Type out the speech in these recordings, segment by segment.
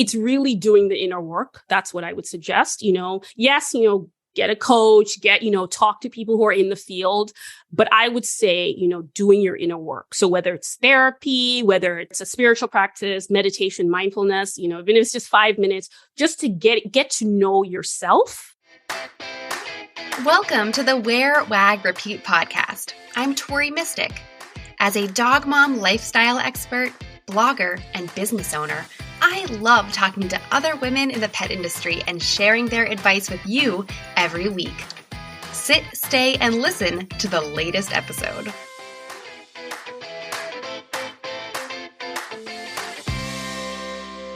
it's really doing the inner work. That's what I would suggest. Yes, get a coach, talk to people who are in the field. But I would say, doing your inner work. So whether it's therapy, whether it's a spiritual practice, meditation, mindfulness, even if it's just 5 minutes, just to get to know yourself. Welcome to the Wear, Wag, Repeat podcast. I'm Tori Mystic. As a dog mom lifestyle expert, blogger, and business owner, I love talking to other women in the pet industry and sharing their advice with you every week. Sit, stay, and listen to the latest episode.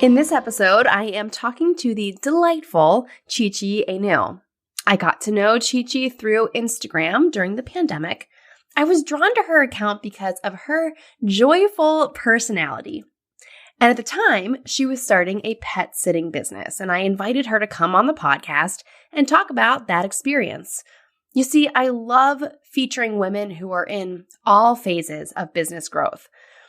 In this episode, I am talking to the delightful Chichi Ainil. I got to know Chichi through Instagram during the pandemic. I was drawn to her account because of her joyful personality. And at the time, she was starting a pet sitting business, and I invited her to come on the podcast and talk about that experience. You see, I love featuring women who are in all phases of business growth.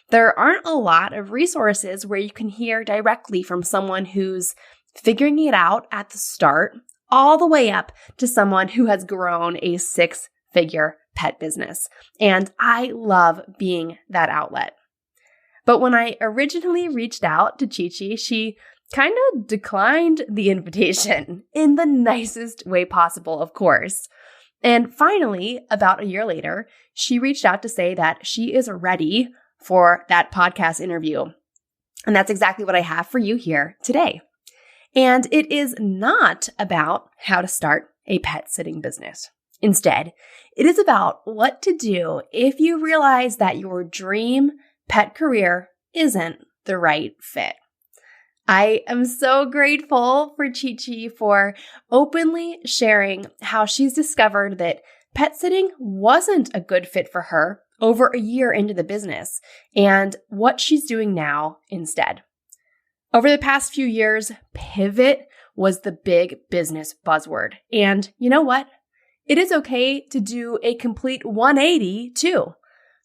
There aren't a lot of resources where you can hear directly from someone who's figuring it out at the start, all the way up to someone who has grown a 6-figure pet business. And I love being that outlet. But when I originally reached out to Chichi, she kind of declined the invitation in the nicest way possible, of course. And finally, about a year later, she reached out to say that she is ready for that podcast interview. And that's exactly what I have for you here today. And it is not about how to start a pet sitting business. Instead, it is about what to do if you realize that your dream pet career isn't the right fit. I am so grateful for Chichi for openly sharing how she's discovered that pet sitting wasn't a good fit for her over a year into the business and what she's doing now instead. Over the past few years, pivot was the big business buzzword. And you know what? It is okay to do a complete 180 too.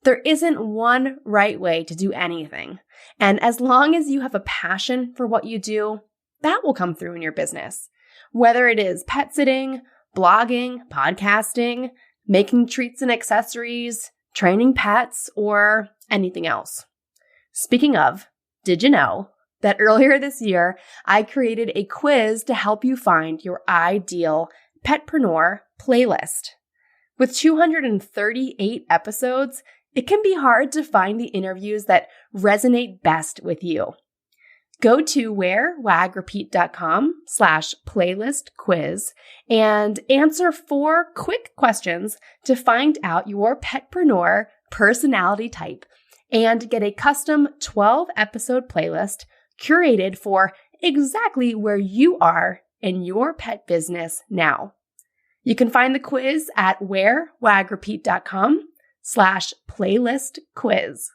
There isn't one right way to do anything. And as long as you have a passion for what you do, that will come through in your business. Whether it is pet sitting, blogging, podcasting, making treats and accessories, training pets, or anything else. Speaking of, did you know that earlier this year, I created a quiz to help you find your ideal petpreneur playlist? With 238 episodes, it can be hard to find the interviews that resonate best with you. Go to wearwagrepeat.com/playlist quiz and answer 4 quick questions to find out your petpreneur personality type and get a custom 12-episode playlist curated for exactly where you are in your pet business now. You can find the quiz at wearwagrepeat.com/playlist quiz.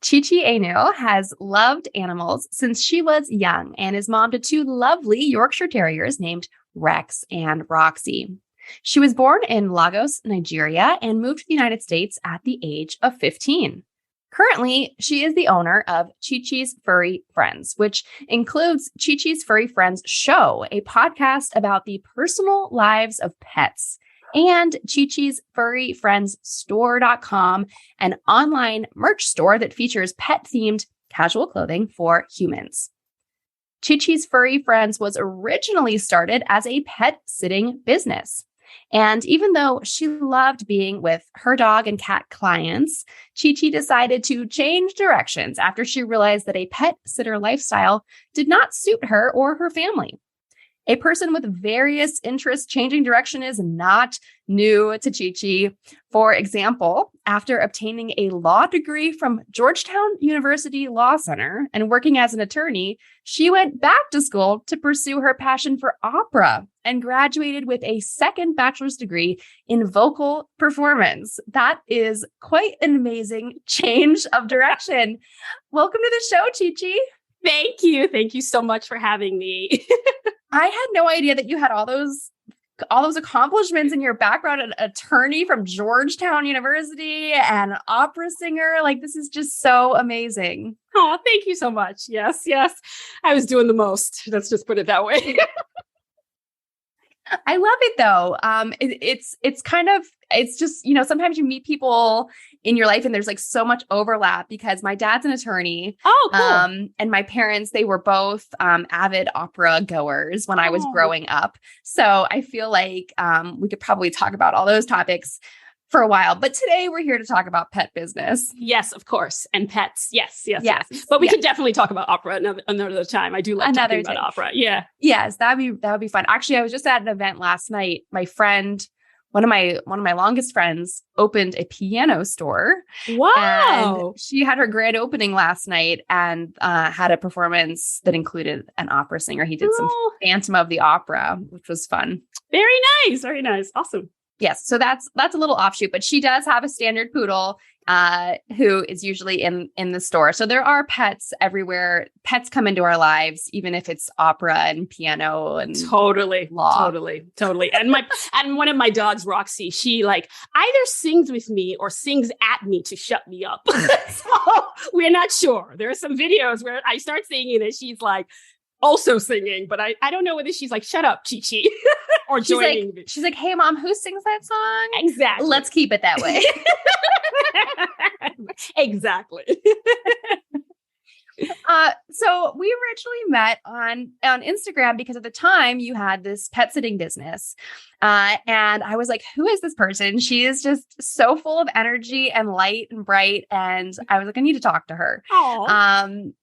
Chichi Ainil has loved animals since she was young and is mom to 2 lovely Yorkshire Terriers named Rex and Roxy. She was born in Lagos, Nigeria, and moved to the United States at the age of 15. Currently, she is the owner of Chichi's Furry Friends, which includes Chichi's Furry Friends Show, a podcast about the personal lives of pets, and Chichi's Furry Friends Store.com, an online merch store that features pet-themed casual clothing for humans. Chichi's Furry Friends was originally started as a pet sitting business. And even though she loved being with her dog and cat clients, Chichi decided to change directions after she realized that a pet sitter lifestyle did not suit her or her family. A person with various interests changing direction is not new to Chichi. For example, after obtaining a law degree from Georgetown University Law Center and working as an attorney, she went back to school to pursue her passion for opera and graduated with a second bachelor's degree in vocal performance. That is quite an amazing change of direction. Welcome to the show, Chichi. Thank you. Thank you so much for having me. I had no idea that you had all those all those accomplishments in your background, an attorney from Georgetown University and an opera singer. Like, this is just so amazing. Oh, thank you so much. Yes, yes. I was doing the most. Let's just put it that way. I love it though. It's kind of, it's just, you know, sometimes you meet people in your life and there's like so much overlap because my dad's an attorney. Oh, cool. And my parents, they were both avid opera goers when I was growing up. So I feel like we could probably talk about all those topics for a while, but today we're here to talk about pet business. Yes, of course. And pets. Yes. But we can definitely talk about opera another time. I do like talking about opera. Yeah. Yes, that would be fun. Actually, I was just at an event last night. My friend, one of my longest friends, opened a piano store. Wow. And she had her grand opening last night and had a performance that included an opera singer. He did some Phantom of the Opera, which was fun. Very nice. Very nice. Awesome. Yes. So that's a little offshoot, but she does have a standard poodle who is usually in the store. So there are pets everywhere. Pets come into our lives, even if it's opera and piano and law. Totally. And one of my dogs, Roxy, she like either sings with me or sings at me to shut me up. So we're not sure. There are some videos where I start singing and she's like also singing, but I don't know whether she's like, shut up, Chichi, or joining me. She's like, hey, mom, who sings that song? Exactly. Let's keep it that way. Exactly. So we originally met on Instagram because at the time you had this pet sitting business. And I was like, who is this person? She is just so full of energy and light and bright. And I was like, I need to talk to her.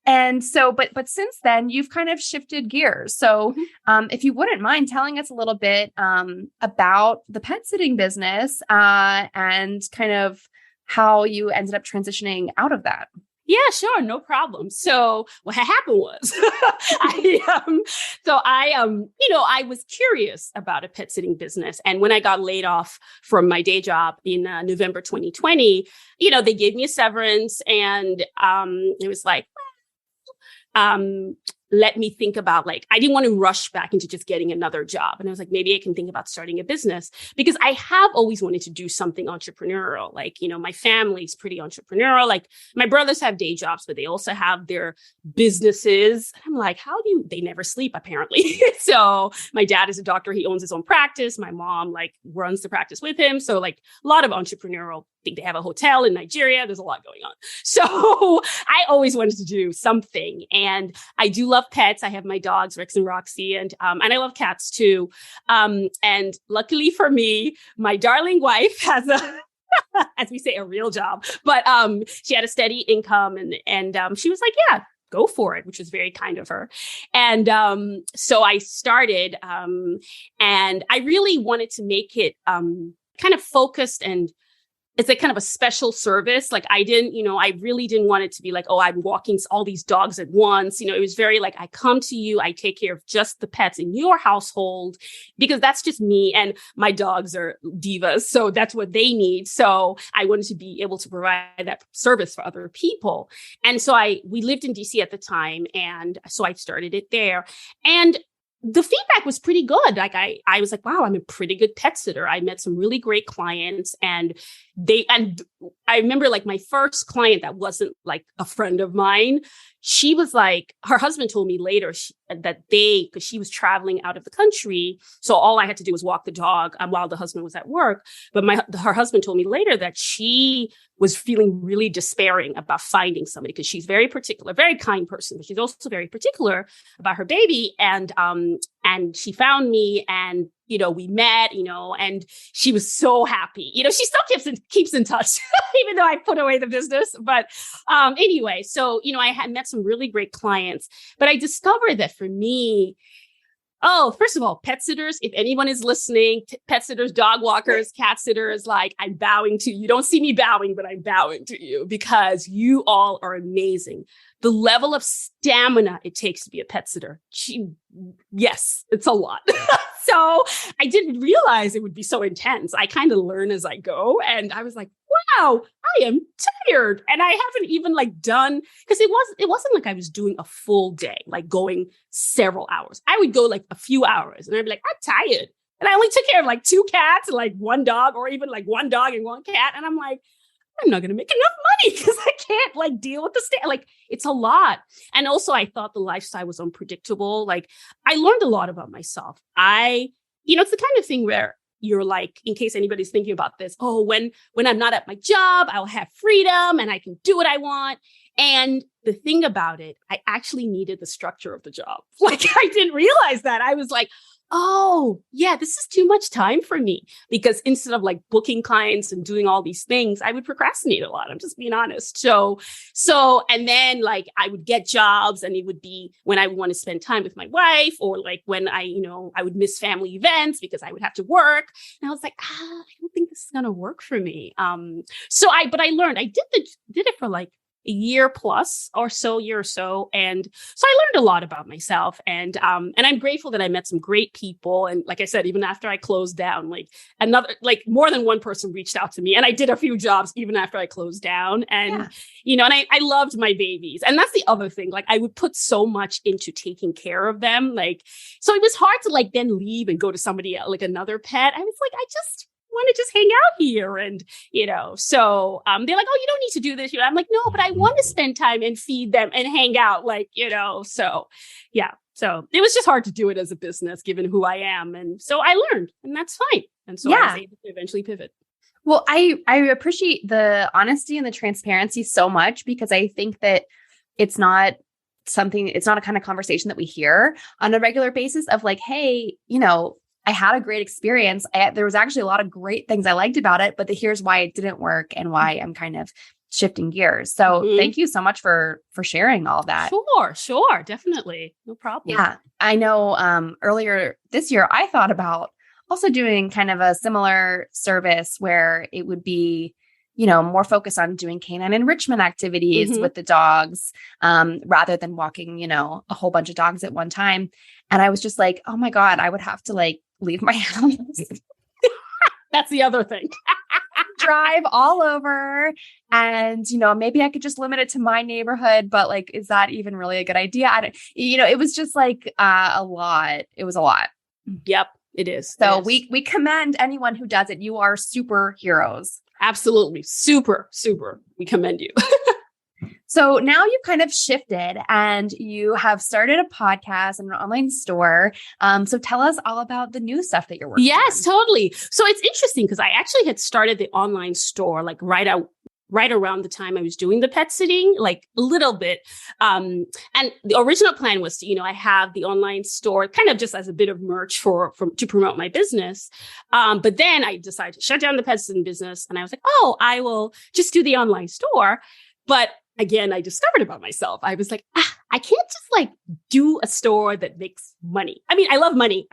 And so, but since then you've kind of shifted gears. So, if you wouldn't mind telling us a little bit, about the pet sitting business, and kind of how you ended up transitioning out of that. Yeah, sure. No problem. So what happened was I was curious about a pet sitting business. And when I got laid off from my day job in November 2020, they gave me a severance and it was like, let me think about I didn't want to rush back into just getting another job. And I was like, maybe I can think about starting a business because I have always wanted to do something entrepreneurial. My family's pretty entrepreneurial. Like my brothers have day jobs, but they also have their businesses. I'm like, they never sleep apparently. So my dad is a doctor. He owns his own practice. My mom runs the practice with him. So a lot of entrepreneurial. I think they have a hotel in Nigeria. There's a lot going on. So I always wanted to do something. And I do love pets. I have my dogs, Rex and Roxy, and I love cats too. And luckily for me, my darling wife has as we say, a real job, but she had a steady income and she was like, yeah, go for it, which was very kind of her. And so I started and I really wanted to make it kind of focused and it's kind of a special service. I really didn't want it to be I'm walking all these dogs at once. It was very I come to you, I take care of just the pets in your household because that's just me. And my dogs are divas. So that's what they need. So I wanted to be able to provide that service for other people. And so we lived in DC at the time. And so I started it there. And the feedback was pretty good. I was like, wow, I'm a pretty good pet sitter. I met some really great clients and I remember my first client that wasn't a friend of mine. She was her husband told me later because she was traveling out of the country. So all I had to do was walk the dog while the husband was at work. But her husband told me later that she was feeling really despairing about finding somebody because she's very particular, very kind person, but she's also very particular about her baby. And she found me and, we met, and she was so happy. She still keeps in touch, even though I put away the business. But anyway, so, I had met some really great clients, but I discovered that for me, first of all, pet sitters, if anyone is listening, pet sitters, dog walkers, cat sitters, I'm bowing to you. You don't see me bowing, but I'm bowing to you because you all are amazing. The level of stamina it takes to be a pet sitter. Yes, it's a lot. So I didn't realize it would be so intense. I kind of learn as I go. And I was like, wow, I am tired. And I haven't even done, because it wasn't like I was doing a full day, going several hours. I would go a few hours and I'd be like, I'm tired. And I only took care of like 2 cats and like 1 dog, or even like 1 dog and 1 cat. And I'm like, I'm not going to make enough money because I can't like deal with the like, it's a lot. And also I thought the lifestyle was unpredictable. Like I learned a lot about myself. It's the kind of thing where you're like, in case anybody's thinking about this, oh, when I'm not at my job, I'll have freedom and I can do what I want. And the thing about it, I actually needed the structure of the job. Like I didn't realize that. I was like, oh, yeah, this is too much time for me, because instead of like booking clients and doing all these things, I would procrastinate a lot. I'm just being honest. So, and then like I would get jobs, and it would be when I would want to spend time with my wife, or like when I would miss family events because I would have to work. And I was like, I don't think this is going to work for me. But I learned, I did it for like a year or so. And so I learned a lot about myself, and I'm grateful that I met some great people. And like I said, even after I closed down, more than one person reached out to me, and I did a few jobs even after I closed down. And, and I loved my babies. And that's the other thing. Like I would put so much into taking care of them. So it was hard to like then leave and go to somebody else, like another pet. I was like, I just want to just hang out here. And, so they're like, oh, you don't need to do this. I'm like, no, but I want to spend time and feed them and hang out. So yeah. So it was just hard to do it as a business given who I am. And so I learned, and that's fine. And so I was able to eventually pivot. Well, I appreciate the honesty and the transparency so much, because I think that it's not a kind of conversation that we hear on a regular basis of like, hey, I had a great experience. There was actually a lot of great things I liked about it, but here's why it didn't work and why I'm kind of shifting gears. So thank you so much for sharing all of that. Sure. Definitely. No problem. Yeah. I know earlier this year, I thought about also doing kind of a similar service where it would be, more focused on doing canine enrichment activities with the dogs, rather than walking, a whole bunch of dogs at one time. And I was just like, oh my God, I would have to like leave my house. That's the other thing. Drive all over. And, maybe I could just limit it to my neighborhood, but like, is that even really a good idea? It was just like a lot. It was a lot. Yep, it is. So we commend anyone who does it. You are superheroes. Absolutely. Super. We commend you. So now you've kind of shifted and you have started a podcast and an online store. So tell us all about the new stuff that you're working on. Yes, totally. So it's interesting because I actually had started the online store like right around the time I was doing the pet sitting, like a little bit. And the original plan was to, I have the online store kind of just as a bit of merch to promote my business. But then I decided to shut down the pet sitting business. And I was like, oh, I will just do the online store. But again, I discovered about myself. I was like, I can't just like do a store that makes money. I mean, I love money.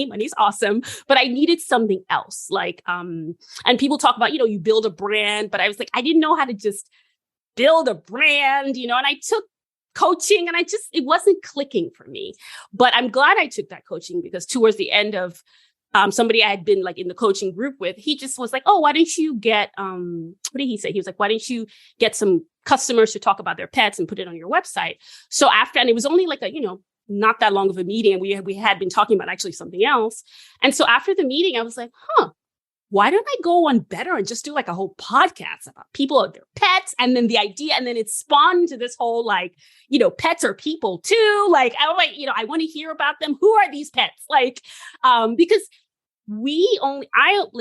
Money's awesome, but I needed something else. Like, and people talk about, you build a brand, but I was like, I didn't know how to just build a brand, and I took coaching and it wasn't clicking for me. But I'm glad I took that coaching, because towards the end of somebody I had been like in the coaching group with, he just was like, oh, why don't you get, what did he say? He was like, why don't you get some customers to talk about their pets and put it on your website? So and it was only like not that long of a meeting. And we had been talking about actually something else. And so after the meeting, I was like, why don't I go on Better and just do like a whole podcast about people and their pets? And then the idea, and then it spawned into this whole like, pets are people too. Like, I want to hear about them. Who are these pets? Like, because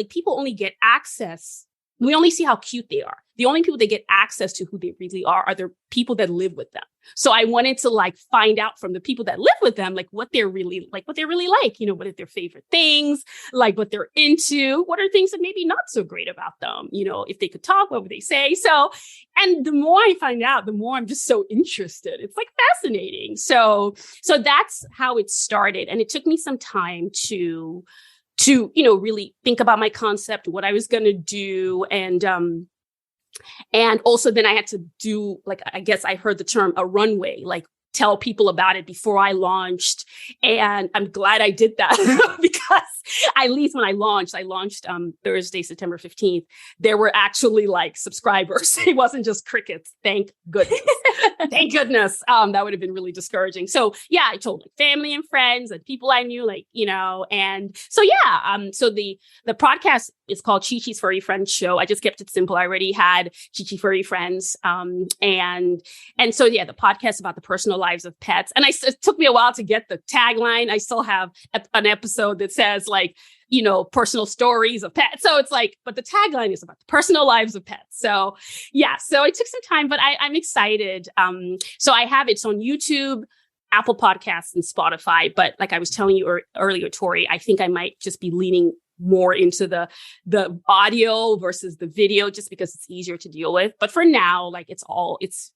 people only get access. We only see how cute they are. The only people that get access to who they really are the people that live with them. So I wanted to like find out from the people that live with them, like what they're really like, what are their favorite things, like what they're into, what are things that maybe not so great about them, if they could talk, what would they say? So, and the more I find out, the more I'm just so interested. It's like fascinating. So that's how it started. And it took me some time to really think about my concept, what I was going to do. And also then I had to do, like, I guess I heard the term a runway, like tell people about it before I launched. And I'm glad I did that because at least when I launched Thursday, September 15th, there were actually like subscribers. It wasn't just crickets. Thank goodness. Thank goodness. That would have been really discouraging. So yeah, I told like family and friends and people I knew, like, and so yeah. So the podcast is called Chichi's Furry Friends Show. I just kept it simple. I already had Chichi Furry Friends. And so yeah, the podcast about the personal lives of pets. And it took me a while to get the tagline. I still have an episode that says like, personal stories of pets. So it's like, but the tagline is about the personal lives of pets. So yeah, so it took some time, but I'm excited. So I have it's on YouTube, Apple Podcasts, and Spotify. But like I was telling you earlier, Tori, I think I might just be leaning more into the audio versus the video, just because it's easier to deal with. But for now, like it's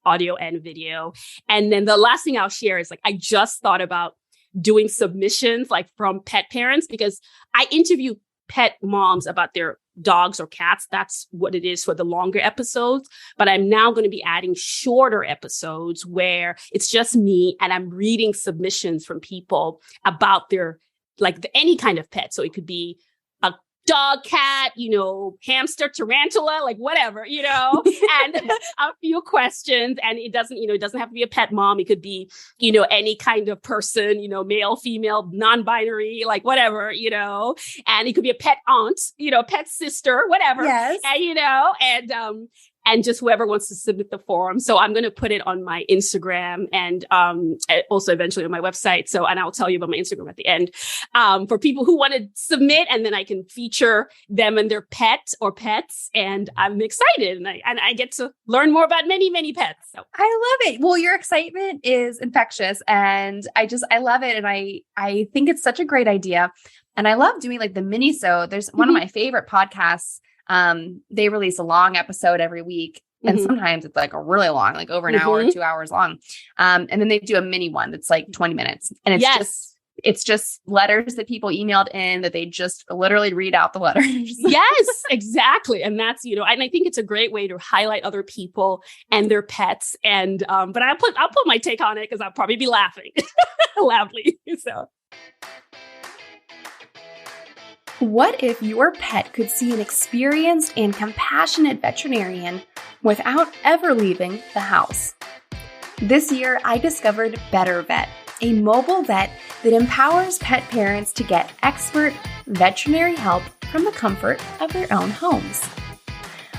audio and video. And then the last thing I'll share is like, I just thought about doing submissions like from pet parents, because I interview pet moms about their dogs or cats. That's what it is for the longer episodes. But I'm now going to be adding shorter episodes where it's just me and I'm reading submissions from people about their, like any kind of pet. So it could be a dog, cat, hamster, tarantula, like whatever, and a few questions. And it doesn't have to be a pet mom. It could be, any kind of person, male, female, non-binary, like whatever, and it could be a pet aunt, pet sister, whatever. Yes. And just whoever wants to submit the form. So I'm going to put it on my Instagram and also eventually on my website. And I'll tell you about my Instagram at the end for people who want to submit, and then I can feature them and their pet or pets. And I'm excited, and I get to learn more about many, many pets. So I love it. Well, your excitement is infectious, and I love it. And I think it's such a great idea. And I love doing like the mini-sode. There's one of my favorite podcasts. They release a long episode every week. And sometimes it's like a really long, like over an hour, 2 hours long. And then they do a mini one that's like 20 minutes. And it's just letters that people emailed in that they just literally read out the letters. Yes, exactly. And that's, and I think it's a great way to highlight other people and their pets. And, but I'll put my take on it because I'll probably be laughing loudly. So. What if your pet could see an experienced and compassionate veterinarian without ever leaving the house? This year, I discovered Better Vet, a mobile vet that empowers pet parents to get expert veterinary help from the comfort of their own homes.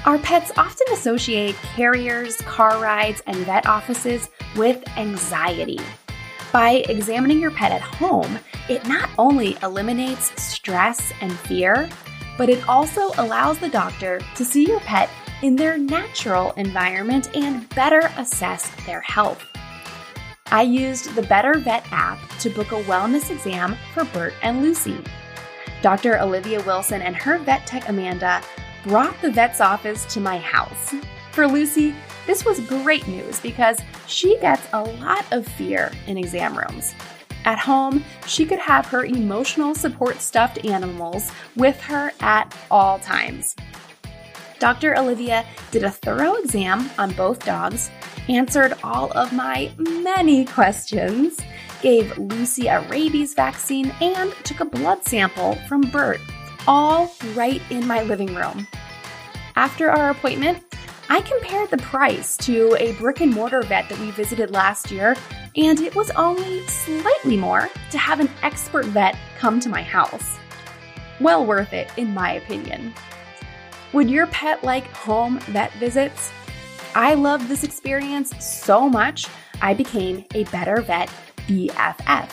Our pets often associate carriers, car rides, and vet offices with anxiety. By examining your pet at home, it not only eliminates stress and fear, but it also allows the doctor to see your pet in their natural environment and better assess their health. I used the Better Vet app to book a wellness exam for Bert and Lucy. Dr. Olivia Wilson and her vet tech Amanda brought the vet's office to my house. For Lucy, this was great news because she gets a lot of fear in exam rooms. At home, she could have her emotional support stuffed animals with her at all times. Dr. Olivia did a thorough exam on both dogs, answered all of my many questions, gave Lucy a rabies vaccine, and took a blood sample from Bert, all right in my living room. After our appointment, I compared the price to a brick and mortar vet that we visited last year, and it was only slightly more to have an expert vet come to my house. Well worth it, in my opinion. Would your pet like home vet visits? I loved this experience so much, I became a Better Vet BFF.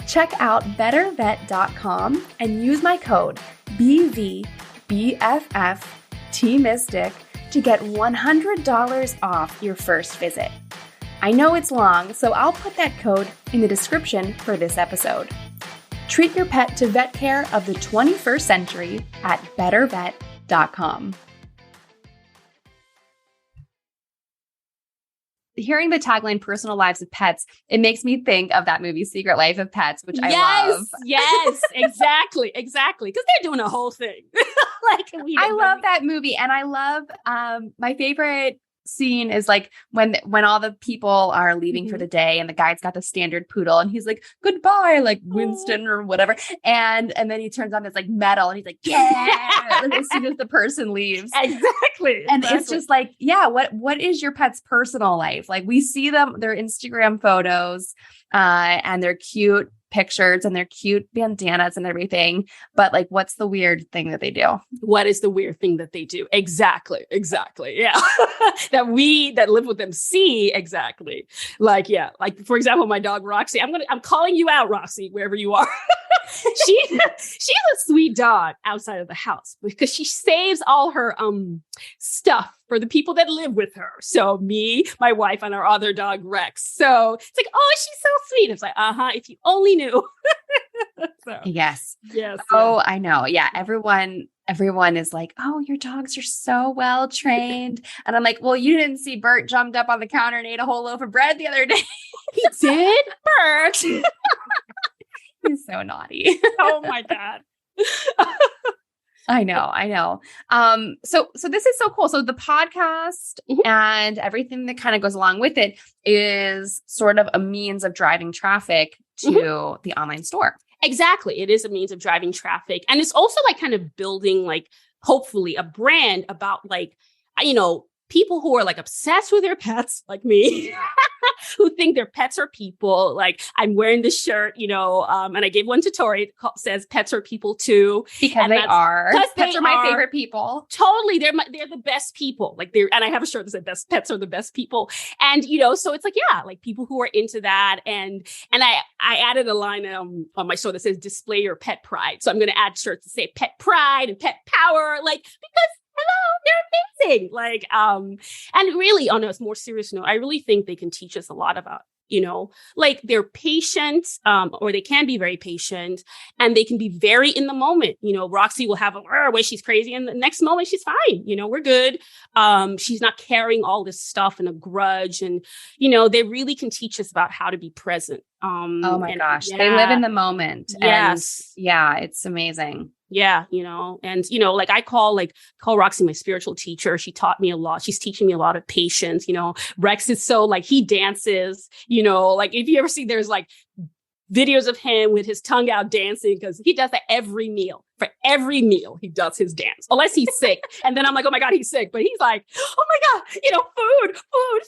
Check out bettervet.com and use my code BVBFFTMystic to get $100 off your first visit. I know it's long, so I'll put that code in the description for this episode. Treat your pet to vet care of the 21st century at bettervet.com. Hearing the tagline "Personal Lives of Pets," it makes me think of that movie Secret Life of Pets, which I love. Yes, exactly. Because they're doing a whole thing. I love that movie. And I love my favorite scene is like when all the people are leaving for the day and the guy's got the standard poodle and he's like, goodbye, like Winston or whatever. And then he turns on this like metal and he's like, yeah, like, as soon as the person leaves. Exactly. And it's just like, yeah, what is your pet's personal life? Like we see their Instagram photos and their cute pictures and their cute bandanas and everything. But like, what's the weird thing that they do? What is the weird thing that they do? Exactly. Yeah. that we that live with them see. Exactly. Like, yeah. Like, for example, my dog, Roxy, I'm calling you out, Roxy, wherever you are. She's a sweet dog outside of the house because she saves all her stuff for the people that live with her. So me, my wife, and our other dog, Rex. So it's like, oh, she's so sweet. It's like, if you only knew. So, yes. Yes. Oh, I know. Yeah. Everyone is like, oh, your dogs are so well trained. And I'm like, well, you didn't see Bert jumped up on the counter and ate a whole loaf of bread the other day. He did, Bert. He's so naughty. Oh my God. I know. So this is so cool. So the podcast and everything that kind of goes along with it is sort of a means of driving traffic to the online store. Exactly. It is a means of driving traffic. And it's also like kind of building like, hopefully a brand about like, people who are like obsessed with their pets like me, who think their pets are people. Like I'm wearing this shirt, and I gave one to Tori. It says pets are people too. Because they are. Pets are my favorite people. Totally. They're the best people. Like and I have a shirt that says pets are the best people. And, so it's like, yeah, like people who are into that. And I added a line on my show that says display your pet pride. So I'm going to add shirts that say pet pride and pet power, like, because hello, they're amazing. Like, and really on a more serious note, I really think they can teach us a lot about, like they're patient, or they can be very patient and they can be very in the moment. Roxy will have a where she's crazy and the next moment she's fine. We're good. She's not carrying all this stuff and a grudge. And, they really can teach us about how to be present. Oh my gosh. Yeah. They live in the moment. Yes. And yeah, it's amazing. Yeah. And, like I call Roxy my spiritual teacher. She taught me a lot. She's teaching me a lot of patience. Rex is so like, he dances, like if you ever see, there's like videos of him with his tongue out dancing because he does that every meal. For every meal, he does his dance, unless he's sick. And then I'm like, oh my God, he's sick. But he's like, oh my God,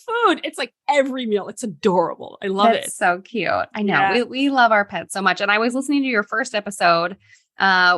food. It's like every meal. It's adorable. I love it. It's so cute. I know. Yeah. We love our pets so much. And I was listening to your first episode,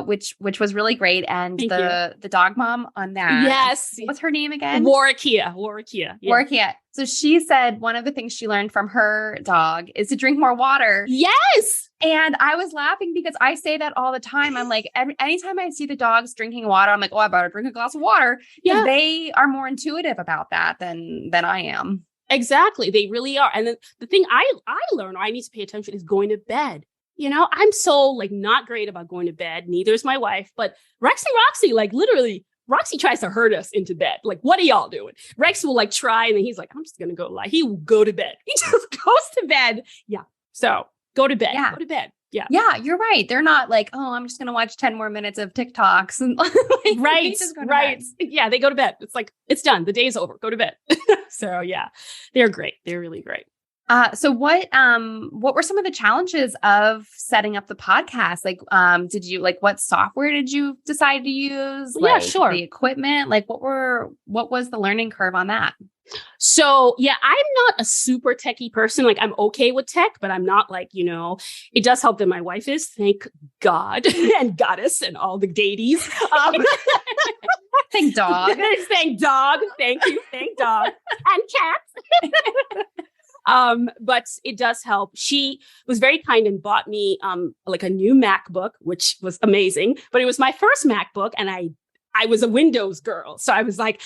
which was really great. And the dog mom on that. Yes. What's her name again? Warwikia. Yeah. Warwikia. So she said one of the things she learned from her dog is to drink more water. Yes. And I was laughing because I say that all the time. I'm like, anytime I see the dogs drinking water, I'm like, oh, I better drink a glass of water. Yeah. They are more intuitive about that than I am. Exactly. They really are. And then the thing I learned, or I need to pay attention, is going to bed. I'm so like not great about going to bed. Neither is my wife, but Roxy, like literally Roxy tries to herd us into bed. Like, what are y'all doing? Rex will like try. And then he's like, I'm just going to go lie. He will go to bed. He just goes to bed. Yeah. So go to bed. Yeah. Go to bed. Yeah. Yeah, you're right. They're not like, oh, I'm just going to watch 10 more minutes of TikToks. And like, right. Yeah. They go to bed. It's like, it's done. The day's over. Go to bed. So yeah, they're great. They're really great. So what were some of the challenges of setting up the podcast? Like, what software did you decide to use? Yeah, sure. The equipment, like what was the learning curve on that? So yeah, I'm not a super techie person. Like I'm okay with tech, but I'm not like, it does help that my wife is, thank God and goddess and all the deities. Thank dog. Thank dog. Thank you. Thank dog and cats. But it does help. She was very kind and bought me, like a new MacBook, which was amazing, but it was my first MacBook and I was a Windows girl. So I was like,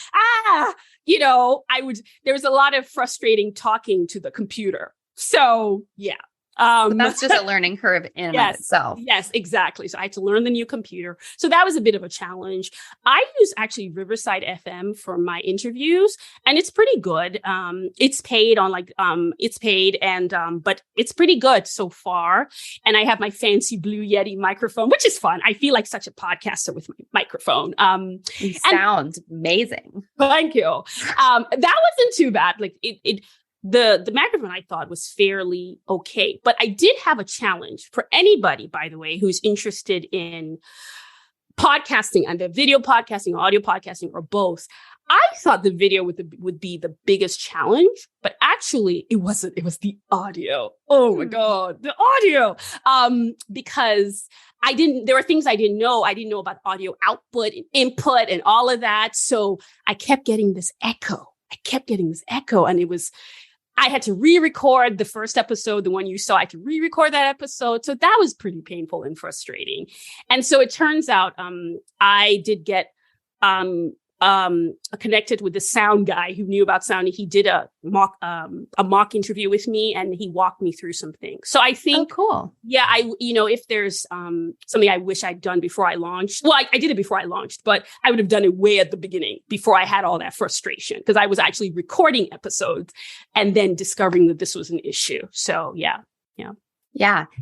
there was a lot of frustrating talking to the computer. So yeah, But that's just a learning curve in and of itself. Yes, exactly. So I had to learn the new computer. So that was a bit of a challenge. I use actually Riverside FM for my interviews, and it's pretty good. It's paid but it's pretty good so far. And I have my fancy Blue Yeti microphone, which is fun. I feel like such a podcaster with my microphone. You sound amazing. Thank you. That wasn't too bad. Like the microphone I thought was fairly okay, but I did have a challenge for anybody, by the way, who's interested in podcasting, either video podcasting or audio podcasting or both. I thought the video would be the biggest challenge, but actually it wasn't. It was the audio. Oh my God, the audio. Because there were things I didn't know. I didn't know about audio output and input and all of that. So I kept getting this echo. And I had to re-record the first episode, the one you saw. I had to re-record that episode. So that was pretty painful and frustrating. And so it turns out I did get connected with the sound guy who knew about sound. He did a mock interview with me, and he walked me through some things. So I think, cool. Yeah, if there's something I wish I'd done before I launched. Well, I did it before I launched, but I would have done it way at the beginning before I had all that frustration, because I was actually recording episodes and then discovering that this was an issue. So yeah.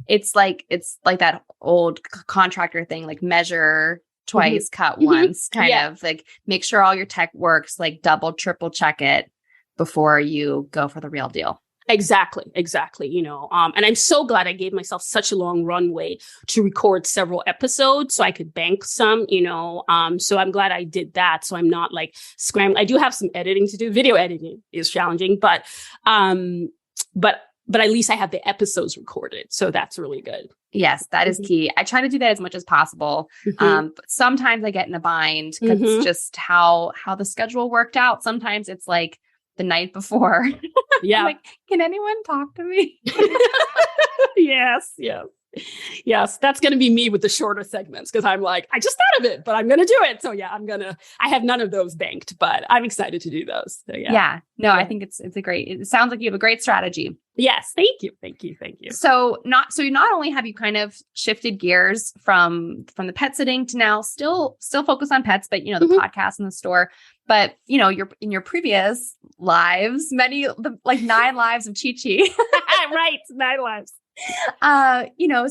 It's like that old contractor thing, like measure twice, cut once, kind of like make sure all your tech works, like double, triple check it before you go for the real deal. Exactly. And I'm so glad I gave myself such a long runway to record several episodes so I could bank some, so I'm glad I did that. So I'm not like scrambling. I do have some editing to do. Video editing is challenging, but at least I have the episodes recorded. So that's really good. Yes, that is key. I try to do that as much as possible. But sometimes I get in a bind because it's just how the schedule worked out. Sometimes it's like the night before. Yeah. I'm like, can anyone talk to me? Yes, that's going to be me with the shorter segments, because I'm like, I just thought of it, but I'm going to do it. So yeah, I have none of those banked, but I'm excited to do those. So yeah. I think it sounds like you have a great strategy. Yes. Thank you. So you not only have you kind of shifted gears from the pet sitting to now still focus on pets, but the podcast and the store, but you're in your previous lives, 9 lives of Chichi. Right. 9 lives.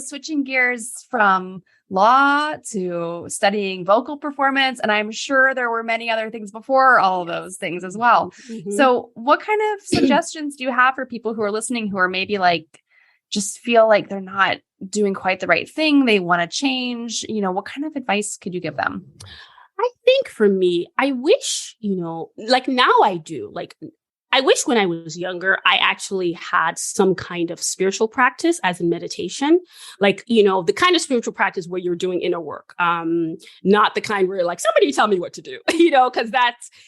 Switching gears from law to studying vocal performance. And I'm sure there were many other things before all of those things as well. So what kind of suggestions do you have for people who are listening, who are maybe like, just feel like they're not doing quite the right thing? They want to change, what kind of advice could you give them? I think for me, I wish, like now I do, like, I wish when I was younger, I actually had some kind of spiritual practice, as in meditation, like, the kind of spiritual practice where you're doing inner work, not the kind where you're like, somebody tell me what to do, because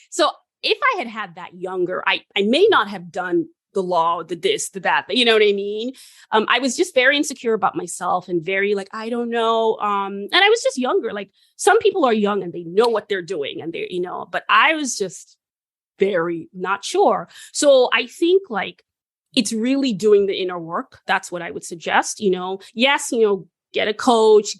so if I had that younger, I may not have done the law, the this, the that, you know what I mean? I was just very insecure about myself and very like, I don't know. And I was just younger. Like some people are young and they know what they're doing and they're, but I was just very not sure. So I think like it's really doing the inner work. That's what I would suggest. Yes, get a coach,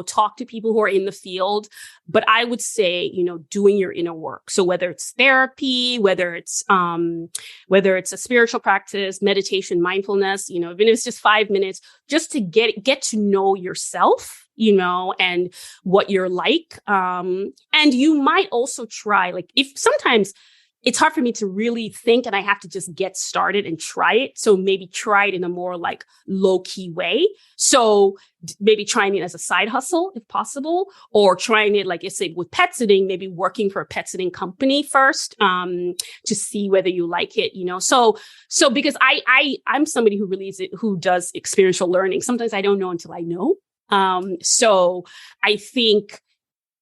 talk to people who are in the field. But I would say, doing your inner work. So whether it's therapy, whether it's a spiritual practice, meditation, mindfulness, even if it's just 5 minutes, just to get to know yourself, and what you're like. And you might also try, like if sometimes it's hard for me to really think and I have to just get started and try it. So maybe try it in a more like low key way. So maybe trying it as a side hustle if possible, or trying it, like I say, with pet sitting, maybe working for a pet sitting company first, to see whether you like it, So because I'm somebody who does experiential learning. Sometimes I don't know until I know. So I think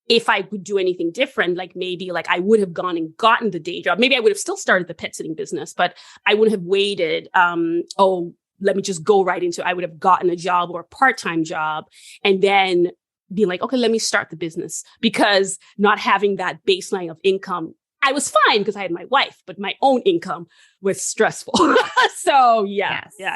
if I would do anything different, like maybe like I would have gone and gotten the day job. Maybe I would have still started the pet sitting business, but I would have waited. Let me just go right into it. I would have gotten a job or a part-time job and then be like, okay, let me start the business, because not having that baseline of income, I was fine because I had my wife, but my own income was stressful. So yeah. So,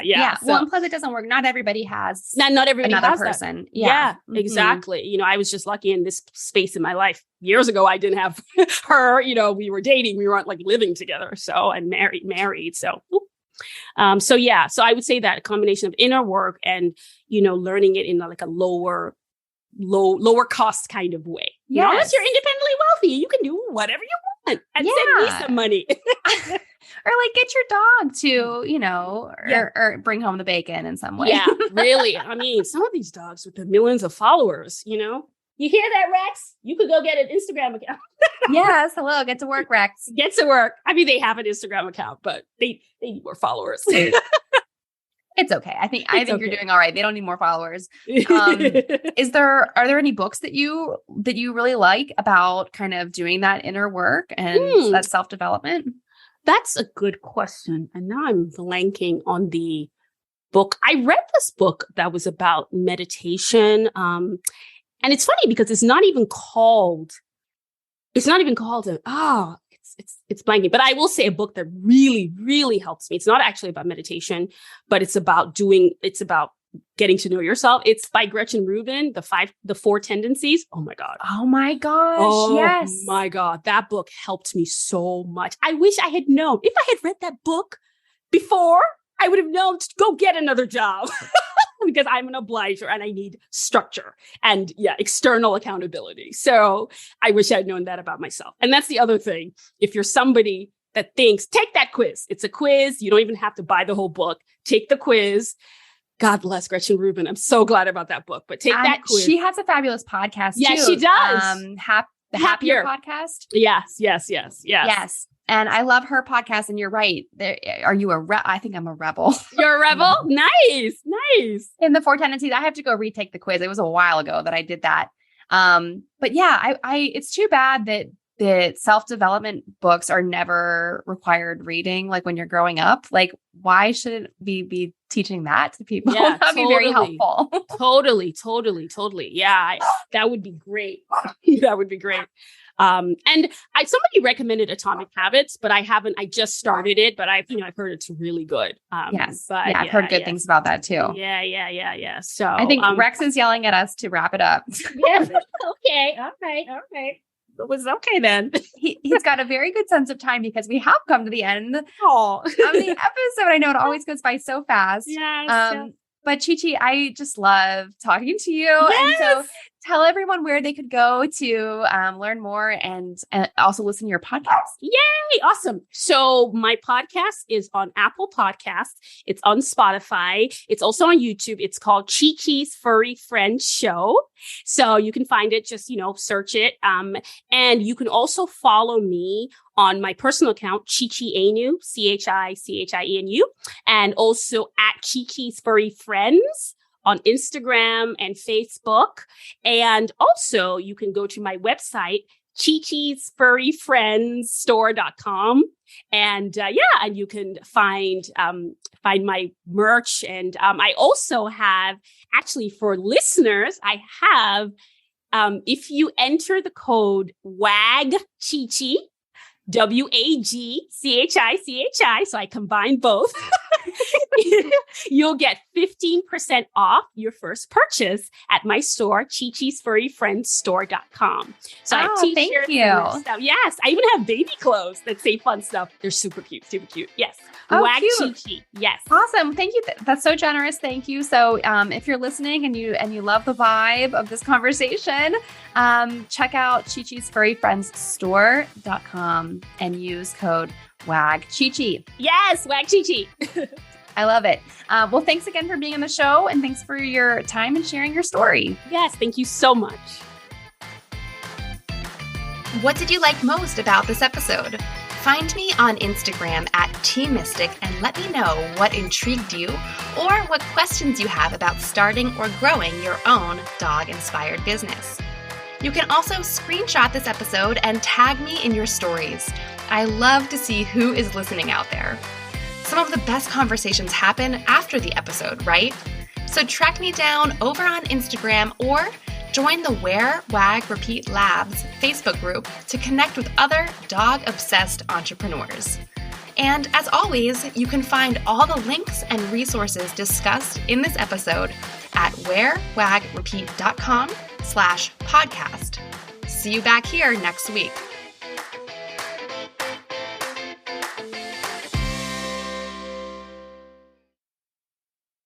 well, and plus it doesn't work. Not everybody has not everybody another has person. That. Yeah, exactly. You know, I was just lucky in this space in my life. Years ago, I didn't have her. You know, we were dating. We weren't like living together. So and married. So. So I would say that a combination of inner work and, you know, learning it in like a lower cost kind of way. Yes. You know, unless you're independently wealthy, you can do whatever you want and send me some money. Or like get your dog to, you know, or bring home the bacon in some way. Yeah, really. I mean, some of these dogs with the millions of followers, you know, you hear that, Rex? You could go get an Instagram account. Yes. Hello. Get to work, Rex. Get to work. I mean, they have an Instagram account, but they need more followers. It's okay. I think you're doing all right. They don't need more followers. Are there any books that you really like about kind of doing that inner work and that self-development? That's a good question. And now I'm blanking on the book. I read this book that was about meditation. And it's funny because it's not even called it's blanking. But I will say a book that really, really helps me. It's not actually about meditation, but it's about getting to know yourself. It's by Gretchen Rubin, the 4 Tendencies. Oh my God. Oh my gosh. Oh yes. my God. That book helped me so much. I wish I had known. If I had read that book before, I would have known to go get another job. Because I'm an obliger and I need structure and external accountability. So I wish I'd known that about myself. And that's the other thing. If you're somebody that thinks, take that quiz. It's a quiz. You don't even have to buy the whole book. Take the quiz. God bless Gretchen Rubin. I'm so glad about that book, but take that quiz. She has a fabulous podcast too. Yes, she does. The Happier podcast. Yes. And I love her podcast. And you're right. Are you I think I'm a rebel. You're a rebel? Nice. In the 4 Tendencies, I have to go retake the quiz. It was a while ago that I did that. But yeah, it's too bad that self-development books are never required reading. Like when you're growing up, like why shouldn't we be teaching that to people? Yeah, that'd be very helpful. Totally. Yeah, that would be great. That would be great. And somebody recommended Atomic Habits, but I haven't. I just started it, but I've heard it's really good. Yes, but I've heard good things about that too. Yeah. So I think Rex is yelling at us to wrap it up. Yeah. Okay. All right. It was okay then. He's got a very good sense of time because we have come to the end of the episode. I know it always goes by so fast. Yes. But Chichi, I just love talking to you. Yes! And so tell everyone where they could go to learn more and also listen to your podcast. Yay! Awesome. So my podcast is on Apple Podcasts. It's on Spotify. It's also on YouTube. It's called Chichi's Furry Friend Show. So you can find it, just, search it. And you can also follow me on my personal account, Chichi Anu, ChiChienu, and also at Chichi's Furry Friends on Instagram and Facebook. And also you can go to my website, chichisfurryfriendsstore.com. And and you can find my merch. And I also have, actually for listeners, I have, if you enter the code WAGChichi, WAGCHICHI, so I combine both, you'll get 15% off your first purchase at my store, chichisfurryfriendsstore.com. So I have t-shirts and stuff. Yes, I even have baby clothes that say fun stuff. They're super cute. Yes. Wag cute. Chichi. Yes. Awesome. Thank you. That's so generous. Thank you. So if you're listening and you love the vibe of this conversation, check out Chichi's Furry Friends Store.com and use code WAGChichi. Yes, WAGChichi. I love it. Well, thanks again for being on the show, and thanks for your time and sharing your story. Yes, thank you so much. What did you like most about this episode? Find me on Instagram at TMystic and let me know what intrigued you or what questions you have about starting or growing your own dog-inspired business. You can also screenshot this episode and tag me in your stories. I love to see who is listening out there. Some of the best conversations happen after the episode, right? So track me down over on Instagram or Join the Wear, Wag, Repeat Labs Facebook group to connect with other dog-obsessed entrepreneurs. And as always, you can find all the links and resources discussed in this episode at wearwagrepeat.com/podcast. See you back here next week.